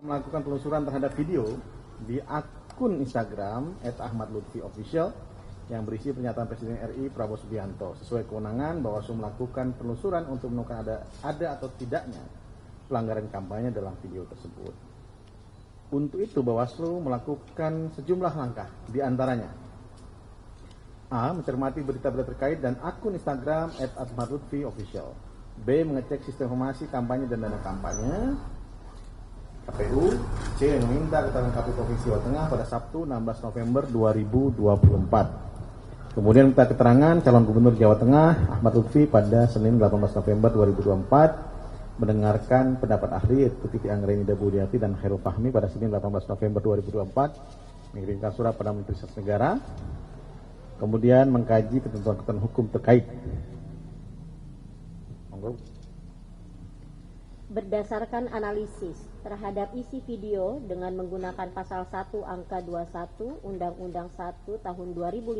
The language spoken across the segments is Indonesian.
melakukan penelusuran terhadap video di akun Instagram @ahmadlutfiofficial yang berisi pernyataan Presiden RI Prabowo Subianto. Sesuai kewenangan, Bawaslu melakukan penelusuran untuk menemukan ada atau tidaknya pelanggaran kampanye dalam video tersebut. Untuk itu, Bawaslu melakukan sejumlah langkah, di antaranya A. Mencermati berita-berita terkait dan akun Instagram @ahmadlutfiofficial. B. Mengecek sistem informasi kampanye dan dana kampanye KPU. C. Meminta keterangan KPU Provinsi Jawa Tengah pada Sabtu 16 November 2024. Kemudian minta keterangan calon gubernur Jawa Tengah Ahmad Lutfi pada Senin 18 November 2024, mendengarkan pendapat ahli yaitu Titi Anggraini Dabudiati dan Khairul Fahmi pada Senin 18 November 2024, mengirimkan surat pada Menteri Sekretaris Negara, kemudian mengkaji ketentuan-ketentuan hukum terkait. Berdasarkan analisis terhadap isi video dengan menggunakan pasal 1 angka 21 Undang-Undang 1 tahun 2015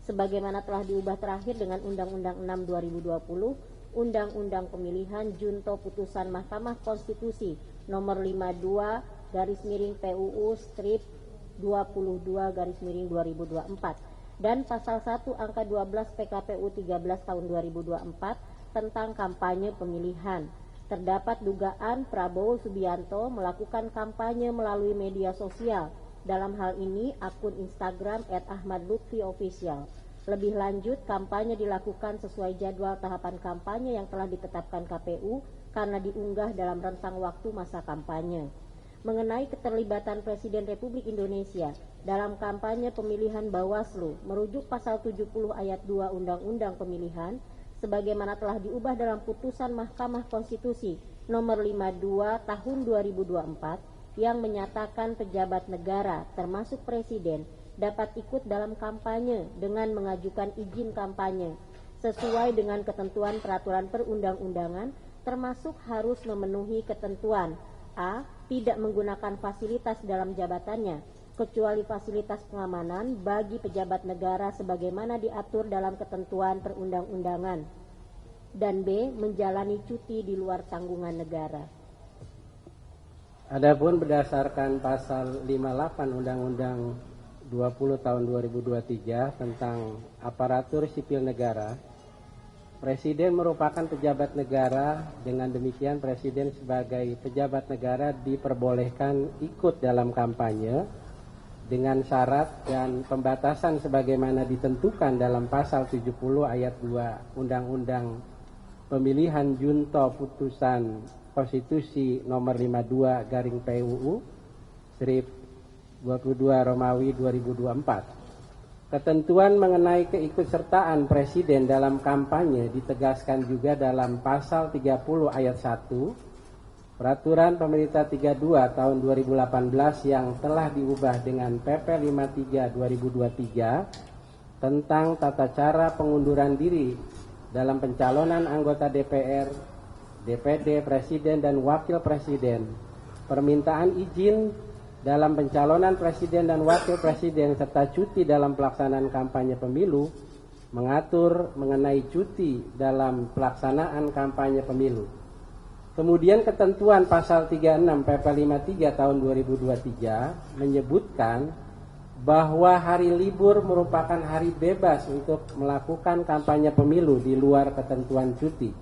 sebagaimana telah diubah terakhir dengan Undang-Undang 6 2020, Undang-Undang Pemilihan Junto Putusan Mahkamah Konstitusi nomor 52 PUU strip 22 2024 dan pasal 1 angka 12 PKPU 13 tahun 2024 tentang kampanye pemilihan. Terdapat dugaan Prabowo Subianto melakukan kampanye melalui media sosial, dalam hal ini akun Instagram @ahmadlutfiofficial. Lebih lanjut, kampanye dilakukan sesuai jadwal tahapan kampanye yang telah ditetapkan KPU karena diunggah dalam rentang waktu masa kampanye. Mengenai keterlibatan Presiden Republik Indonesia dalam kampanye pemilihan, Bawaslu merujuk pasal 70 ayat 2 Undang-Undang Pemilihan sebagaimana telah diubah dalam putusan Mahkamah Konstitusi nomor 52 tahun 2024 yang menyatakan pejabat negara termasuk presiden dapat ikut dalam kampanye dengan mengajukan izin kampanye sesuai dengan ketentuan peraturan perundang-undangan, termasuk harus memenuhi ketentuan A. Tidak menggunakan fasilitas dalam jabatannya kecuali fasilitas pengamanan bagi pejabat negara sebagaimana diatur dalam ketentuan perundang-undangan, dan B. Menjalani cuti di luar tanggungan negara. Adapun berdasarkan pasal 58 Undang-Undang 20 tahun 2023 tentang aparatur sipil negara, Presiden merupakan pejabat negara. Dengan demikian, Presiden sebagai pejabat negara diperbolehkan ikut dalam kampanye dengan syarat dan pembatasan sebagaimana ditentukan dalam pasal 70 ayat 2 Undang-Undang Pemilihan Junto Putusan Konstitusi nomor 52 PUU strip 22 Romawi 2024. Ketentuan mengenai keikutsertaan Presiden dalam kampanye ditegaskan juga dalam pasal 30 ayat 1 Peraturan Pemerintah 32 tahun 2018 yang telah diubah dengan PP 53 2023 tentang tata cara pengunduran diri dalam pencalonan anggota DPR, DPD, Presiden dan Wakil Presiden, permintaan izin dalam pencalonan Presiden dan Wakil Presiden serta cuti dalam pelaksanaan kampanye pemilu, mengatur mengenai cuti dalam pelaksanaan kampanye pemilu. Kemudian ketentuan pasal 36 PP 53 tahun 2023 menyebutkan bahwa hari libur merupakan hari bebas untuk melakukan kampanye pemilu di luar ketentuan cuti.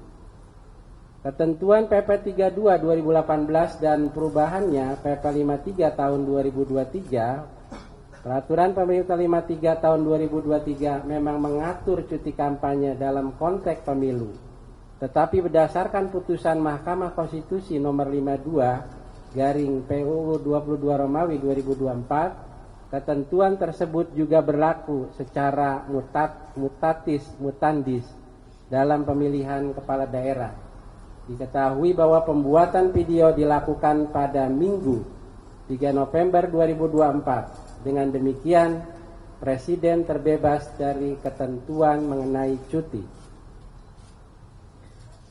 Ketentuan PP 32 2018 dan perubahannya PP 53 tahun 2023, Peraturan Pemerintah 53 tahun 2023 memang mengatur cuti kampanye dalam konteks pemilu. Tetapi berdasarkan putusan Mahkamah Konstitusi nomor 52 PUU 22 Romawi 2024, ketentuan tersebut juga berlaku secara mutatis mutandis dalam pemilihan kepala daerah. Diketahui bahwa pembuatan video dilakukan pada Minggu 3 November 2024. Dengan demikian, Presiden terbebas dari ketentuan mengenai cuti.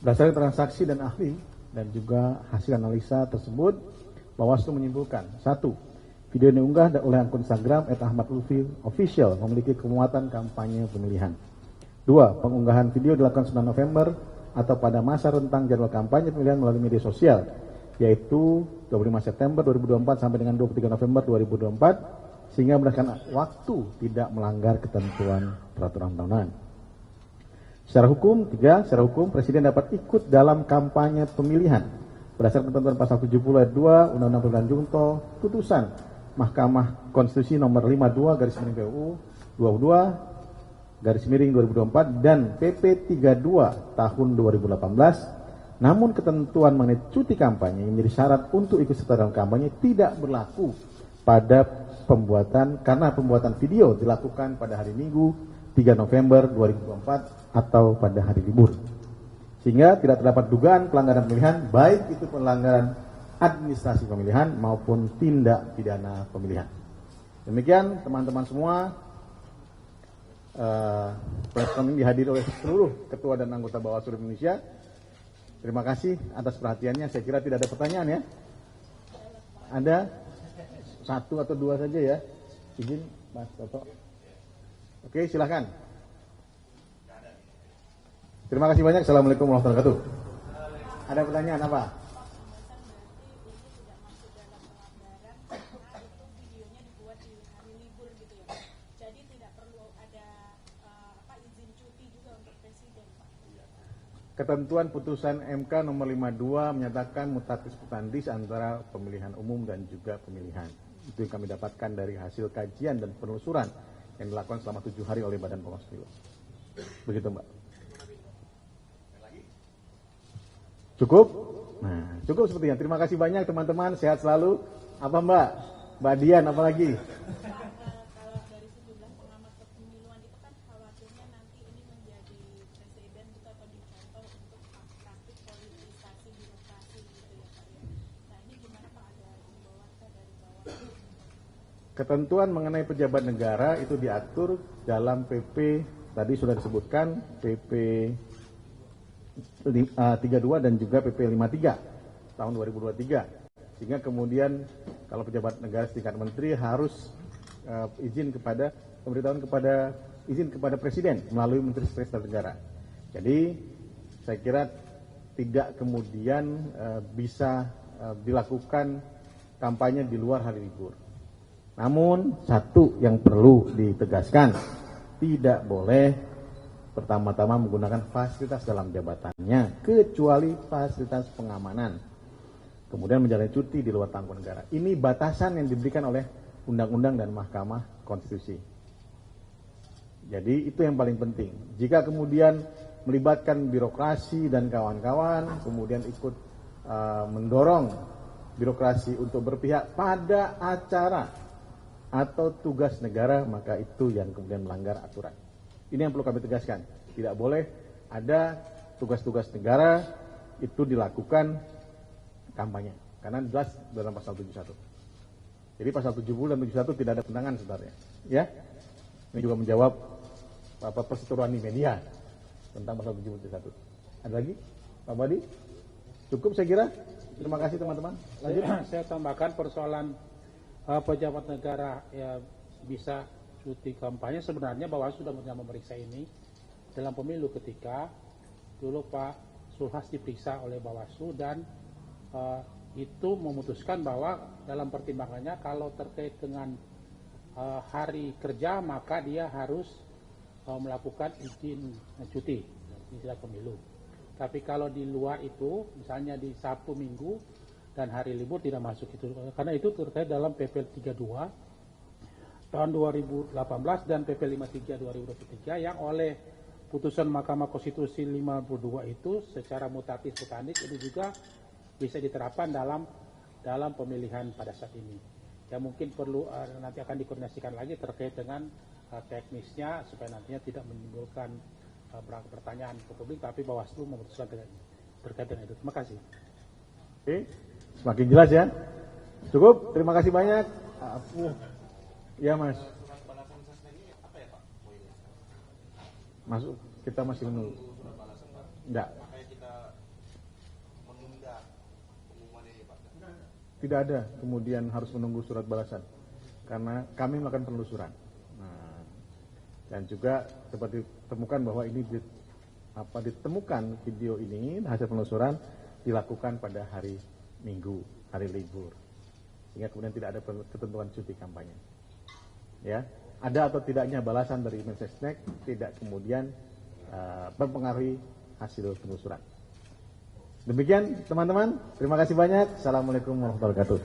Berdasarkan transaksi dan ahli dan juga hasil analisa tersebut, Bawaslu menyimpulkan: 1. Video yang diunggah oleh akun Instagram @ahmadlutfiofficial memiliki kemuatan kampanye pemilihan. 2. Pengunggahan video dilakukan 9 November atau pada masa rentang jadwal kampanye pemilihan melalui media sosial yaitu 25 September 2024 sampai dengan 23 November 2024, sehingga berdasarkan waktu tidak melanggar ketentuan peraturan tahunan. Secara hukum, Presiden dapat ikut dalam kampanye pemilihan berdasarkan ketentuan pasal 70 ayat 2 Undang-Undang Pemilihan Jungto, putusan Mahkamah Konstitusi nomor 52 garis miring PUU 22 garis miring 2024 dan PP 32 tahun 2018. Namun ketentuan mengenai cuti kampanye yang menjadi syarat untuk ikut serta dalam kampanye tidak berlaku pada karena pembuatan video dilakukan pada hari Minggu 3 November 2024 atau pada hari libur. Sehingga tidak terdapat dugaan pelanggaran pemilihan, baik itu pelanggaran administrasi pemilihan maupun tindak pidana pemilihan. Demikian teman-teman semua, press conference dihadiri oleh seluruh ketua dan anggota Bawaslu Indonesia. Terima kasih atas perhatiannya. Saya kira tidak ada pertanyaan ya. Ada satu atau dua saja ya. Izin Mas Toto. Oke, silakan. Terima kasih banyak. Assalamualaikum warahmatullahi wabarakatuh. Ada pertanyaan apa? Ketentuan putusan MK nomor 52 menyatakan mutatis mutandis antara pemilihan umum dan juga pemilihan. Itu yang kami dapatkan dari hasil kajian dan penelusuran yang dilakukan selama 7 hari oleh Badan Pengawas Pemilu. Begitu Mbak. Cukup? Nah, cukup sepertinya. Terima kasih banyak teman-teman. Sehat selalu. Apa Mbak? Mbak Dian, apa lagi? Kalau dari sejumlah pengamat kepemiluan itu kan khawatirnya nanti ini menjadi presiden gitu atau dicontoh untuk praktik politisasi birokrasi gitu ya Pak ya. Nah ini gimana Pak, ada himbauan dari bawah? Ketentuan mengenai pejabat negara itu diatur dalam PP, tadi sudah disebutkan, PP 32 dan juga PP 53 tahun 2023. Sehingga kemudian kalau pejabat negara setingkat menteri harus izin kepada presiden melalui Menteri Sekretaris Negara. Jadi saya kira tidak kemudian bisa dilakukan kampanye di luar hari libur. Namun satu yang perlu ditegaskan, tidak boleh pertama-tama menggunakan fasilitas dalam jabatannya kecuali fasilitas pengamanan. Kemudian menjalani cuti di luar tanggungan negara. Ini batasan yang diberikan oleh Undang-Undang dan Mahkamah Konstitusi. Jadi itu yang paling penting. Jika kemudian melibatkan birokrasi dan kawan-kawan, kemudian ikut mendorong birokrasi untuk berpihak pada acara atau tugas negara, maka itu yang kemudian melanggar aturan. Ini yang perlu kami tegaskan. Tidak boleh ada tugas-tugas negara itu dilakukan kampanye. Karena jelas dalam pasal 71. Jadi pasal 70 dan 71 tidak ada tentangan sebenarnya. Ya. Ini juga menjawab perseteruan di media tentang pasal 71. Ada lagi? Pak Badi? Cukup saya kira. Terima kasih teman-teman. Lanjut. Saya tambahkan persoalan pejabat negara ya bisa cuti kampanye. Sebenarnya Bawaslu sudah memeriksa ini dalam pemilu ketika dulu Pak Sulhas diperiksa oleh Bawaslu dan itu memutuskan bahwa dalam pertimbangannya kalau terkait dengan hari kerja maka dia harus melakukan izin cuti istilah pemilu. Tapi kalau di luar itu misalnya di Sabtu Minggu dan hari libur tidak masuk itu, karena itu terkait dalam PP 32 tahun 2018 dan PP 53 2023 yang oleh putusan Mahkamah Konstitusi 52 itu secara mutatis mutandis itu juga bisa diterapkan dalam pemilihan pada saat ini. Ya mungkin perlu nanti akan dikoordinasikan lagi terkait dengan teknisnya supaya nantinya tidak menimbulkan pertanyaan ke publik, tapi Bawaslu memutuskan terkait dengan itu. Terima kasih. Oke, semakin jelas ya. Cukup, terima kasih banyak. Ya Mas. Masuk, kita masih menunggu. Enggak. Tidak ada kemudian harus menunggu surat balasan. Karena kami melakukan penelusuran. Nah, dan juga seperti ditemukan bahwa ini ditemukan video ini hasil penelusuran dilakukan pada hari Minggu, hari libur, sehingga kemudian tidak ada ketentuan cuti kampanye. Ya, ada atau tidaknya balasan dari Mensesnek tidak kemudian mempengaruhi hasil penelusuran. Demikian teman-teman, terima kasih banyak. Assalamualaikum warahmatullahi wabarakatuh.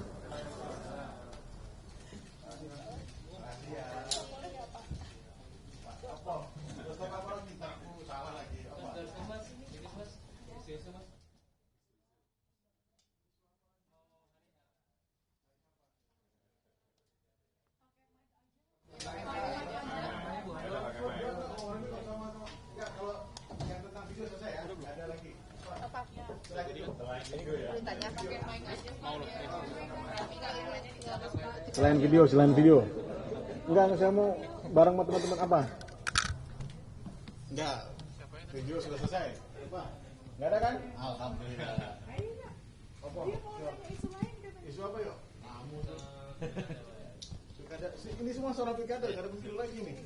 Selain video. Enggak, saya mau bareng sama teman-teman apa? Enggak. Video sudah selesai. Apa? Enggak ada kan? Alhamdulillah. Apa? Isu apa yuk? Ini semua soal pilkada, enggak ada muncul lagi nih.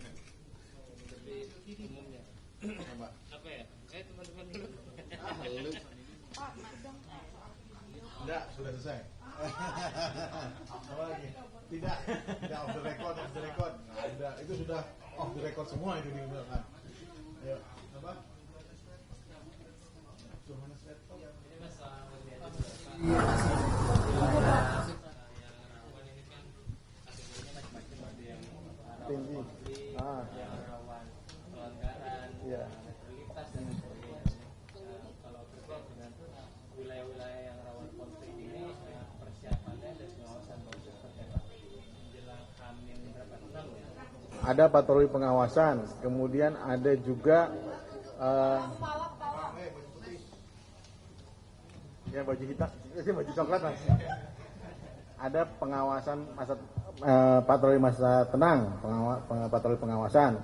Apa ya? Teman-teman dulu. Enggak, sudah selesai. Apa lagi? Tidak off the record. Nah, itu sudah off the record semua itu diumumkan. Ayo, apa? Tinggi. Rawan pelanggaran, prioritas dan sebagainya. Kalau terkait dengan wilayah-wilayah yang rawan konflik ini, persiapannya dan pengawasan proses menjelang Hamin berapa tahun ya? Ada patroli pengawasan, kemudian ada juga ya baju hitam, baju coklat mas. Ada pengawasan masa patroli masa tenang, patroli pengawasan.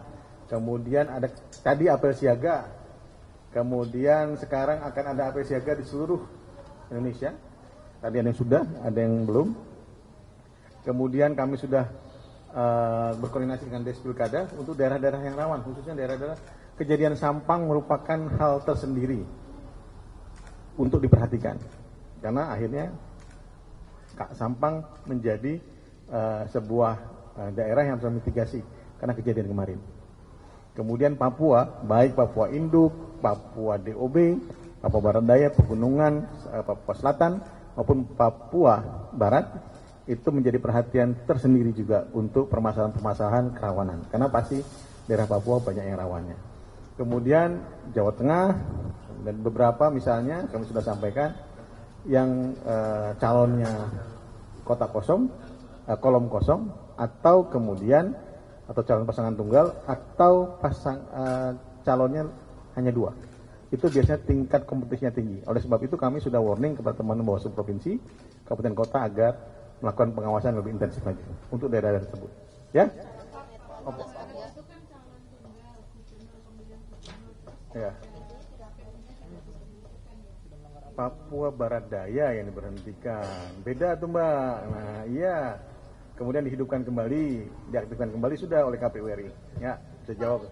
Kemudian ada tadi apel siaga. Kemudian sekarang akan ada apel siaga di seluruh Indonesia. Tadi ada yang sudah, ada yang belum. Kemudian kami sudah berkoordinasi dengan Des Pilkada untuk daerah-daerah yang rawan, khususnya daerah-daerah kejadian sampang merupakan hal tersendiri untuk diperhatikan. Karena akhirnya Sampang menjadi sebuah daerah yang harus mitigasi karena kejadian kemarin. Kemudian Papua, baik Papua Induk, Papua DOB, Papua Barat Daya, Pegunungan, Papua Selatan maupun Papua Barat itu menjadi perhatian tersendiri juga untuk permasalahan-permasalahan kerawanan. Karena pasti daerah Papua banyak yang rawannya. Kemudian Jawa Tengah dan beberapa misalnya kami sudah sampaikan yang calonnya kota kosong, kolom kosong, atau kemudian atau calon pasangan tunggal, atau calonnya hanya 2. Itu biasanya tingkat kompetisinya tinggi. Oleh sebab itu kami sudah warning kepada teman-teman Bawaslu provinsi, kabupaten kota agar melakukan pengawasan lebih intensif lagi untuk daerah-daerah tersebut. Ya? Ya. Papua Barat Daya yang diberhentikan. Beda tuh Mbak. Nah iya. Kemudian dihidupkan kembali, diaktifkan kembali sudah oleh KPU RI. Ya, bisa jawab.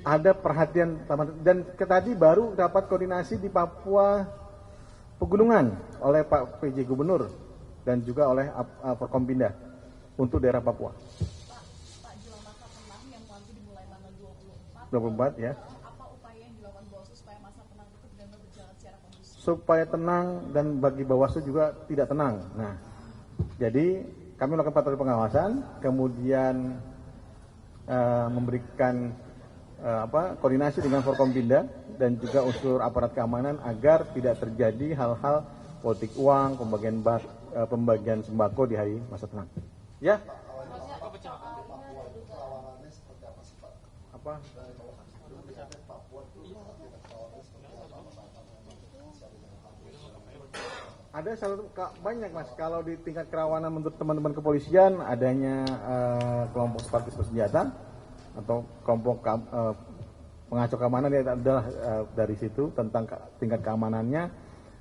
Ada perhatian dan tadi baru dapat koordinasi di Papua Pegunungan oleh Pak PJ Gubernur dan juga oleh Forkompinda untuk daerah Papua. Pak jelang masa tenang yang nanti dimulai tanggal 24 ya. Supaya tenang dan bagi Bawaslu juga tidak tenang. Nah, jadi kami melakukan patroli pengawasan, kemudian memberikan koordinasi dengan Forkompinda dan juga unsur aparat keamanan agar tidak terjadi hal-hal politik uang, pembagian sembako di hari masa tenang. Ya? Apa? Ada banyak mas, kalau di tingkat kerawanan menurut teman-teman kepolisian adanya kelompok separatis bersenjata atau kelompok pengacau keamanan yang adalah dari situ tentang tingkat keamanannya,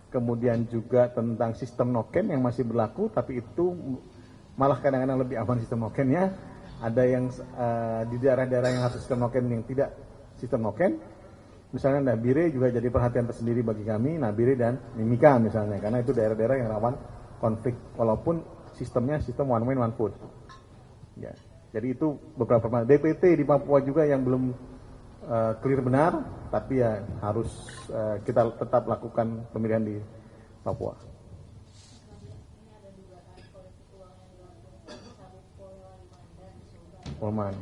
kemudian juga tentang sistem noken yang masih berlaku, tapi itu malah kadang-kadang lebih aman sistem nokennya. Ada yang di daerah-daerah yang harus sistem noken yang tidak sistem noken. Misalnya Nabire juga jadi perhatian tersendiri bagi kami, Nabire dan Mimika misalnya, karena itu daerah-daerah yang rawan konflik, walaupun sistemnya sistem one man one vote. Ya, jadi itu beberapa DPT di Papua juga yang belum clear benar, tapi ya harus kita tetap lakukan pemilihan di Papua. Polman,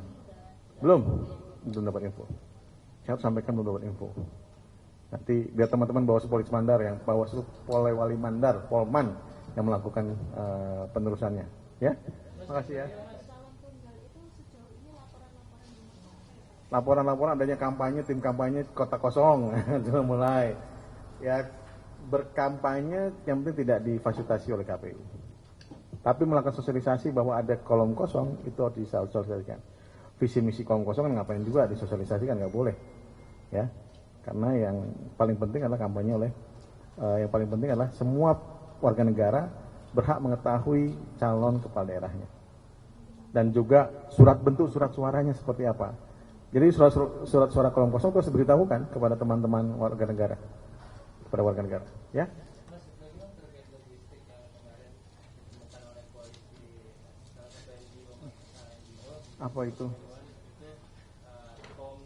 belum dapat info. Saya harus sampaikan belum dapat info. Nanti biar teman-teman Bawaslu Polres Mandar yang Bawaslu Polewali Mandar, Polman yang melakukan penerusannya. Ya, makasih ya. Laporan-laporan adanya kampanye, tim kampanye kota kosong sudah mulai. Ya, berkampanye yang penting tidak difasilitasi oleh KPU. Tapi melakukan sosialisasi bahwa ada kolom kosong itu harus disosialisasikan. Visi misi kolom kosong kan ngapain juga disosialisasikan, nggak boleh. Ya, karena yang paling penting adalah kampanye yang paling penting adalah semua warga negara berhak mengetahui calon kepala daerahnya. Dan juga bentuk surat suaranya seperti apa. Jadi surat suara kolom kosong itu harus diberitahukan kepada teman-teman warga negara, ya. Apa itu? Form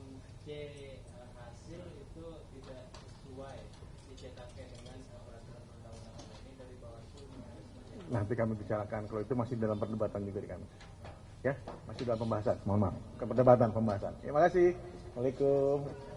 C hasil itu tidak sesuai dicetakkan dengan peraturan perundang-undangan ini dari Bawaslu. Nanti kami bicarakan, kalau itu masih dalam perdebatan juga di kami. Ya, masih dalam pembahasan. Mohon maaf, pembahasan. Terima kasih. Waalaikumsalam.